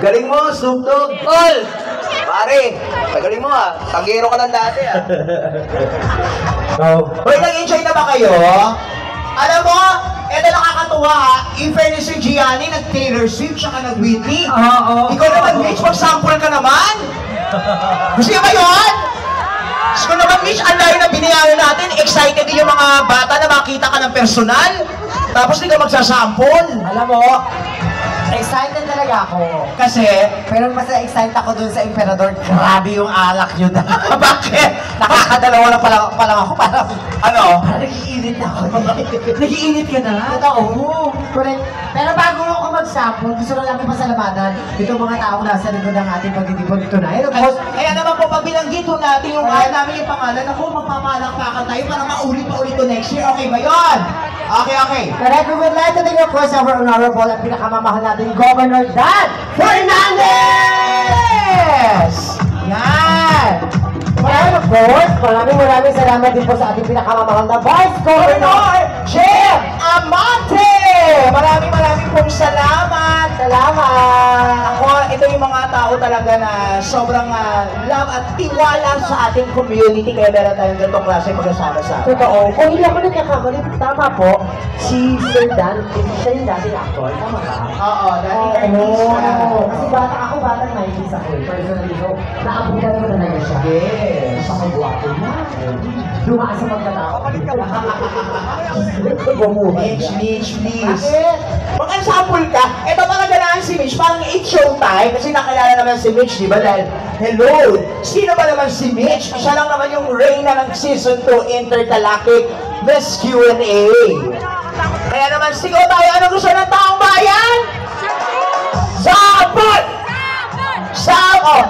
Galing mo, Snoop Dogg. Tol! Pare, galing mo ah. Tanggero ka lang dati ah. Hoy, nag-enjoy na ba kayo? Alam mo, eto nakakatuwa ha. In fairness si Gianni, nag-Taylor Swift, tsaka nag-Whitney. Ikaw naman, Mitch, mag-sample ka naman. Gusto niya ba yun? Gusto ko naman, Mitch, ang layo na binayaran natin. Excited din yung mga bata na makita ka ng personal. Tapos di ka magsasample. Alam mo, excited talaga ako. Kasi, Pero mas excited ako dun sa Emperador. Grabe yung alak nyo na. bakit? Nakakadalawa na palang ako. Parang nagiinit na ako. Nagiinit ka na? Oo. Correct. Pero bago ako mag-sample, gusto lang namin pasalamatan itong mga taong nasa likod ng ating pagtitipon ito na. And of course, Kaya naman po, pag binanggit ho natin yung namin yung pangalan, ako magpapalakpakan tayo para maulit pa ulit to next year. Okay ba yun? Okay. correct, we would like to thank, of course, our honorable at pinakamamahal natin, Governor Dan Fernandez! Yan! And of course, maraming salamat din po sa ating pinakamamahal na Vice Governor, Jeff Amante! Maraming pong salamat! Ako, ito yung mga tao talaga na sobrang love at tiwala sa ating community, kaya meron tayong ganitong klase pag-asama sa atin. Totoo. Kung hindi ako nagkakamali, tama po, si Sir Dan, siya yung dating actor, tama ba? Oo, dahil artista. Kasi batang 90s ako eh. Personally, so, naabutan ko talaga siya. Yes. Sa kagwapo niya. Dumaan sa pagkatao. Mitch, please. Bakit? Mag-ensample ka. Ito mga ganahan si Mitch, parang it's showtime kasi nakilala naman si Mitch, di ba? Dahil, hello, sino ba naman si Mitch? Siya lang naman yung reyna ng Season 2 Intergalactic Miss Q&A. Kaya naman, sigaw tayo, ano gusto ng taong bayan? Sample!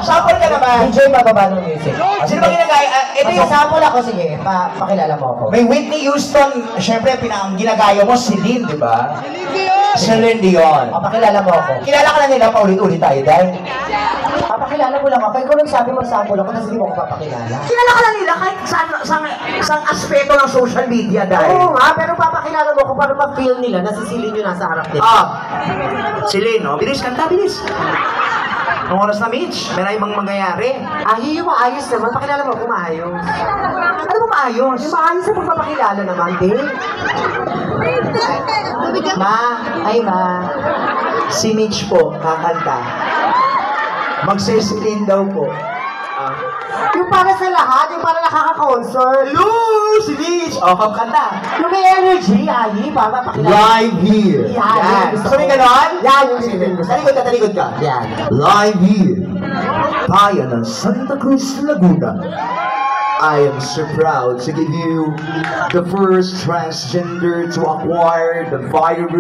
Sample ka naman. Enjoy mababa ng music. Sino ba ginagaya? Ito yung Sample ako, sige. Pakilala mo ako. may Whitney Houston, syempre, ginagaya mo, Celine, di ba? Celine Dion. Pakilala mo ako. Kilala ka na nila, paulit-ulit tayo, dahil Papakilala mo lang ako. Ikaw nagsabi mag-sample ako, tapos hindi mo ako papakilala. kilala ka na nila kahit saan aspeto ng social media, dahil. Oo nga, pero papakilala mo ako para ma-feel nila na si Celine yung nasa harap nila. Celine, no? Bilis, kanta, bilis. Ang oras na, Mitch, meron ibang mangyayari. Yung maayos naman. Pakilala mo ako maayos. Ano ba maayos? Yung maayos na pagpapakilala naman, din. Ma. Si Mitch po, kakanta. Magsisilin daw po. Yung para sa lahat, yung para nakaka-concert. Hello, si Mitch! Kanta. Yung may energy, para pakilala. Live here. Yan. Gusto mo yung ganon? Yan, yung Celine. Talikod ka. Yan. Live here. Bayan ng Santa Cruz, Laguna. I am so proud to give you the first transgender to acquire the virus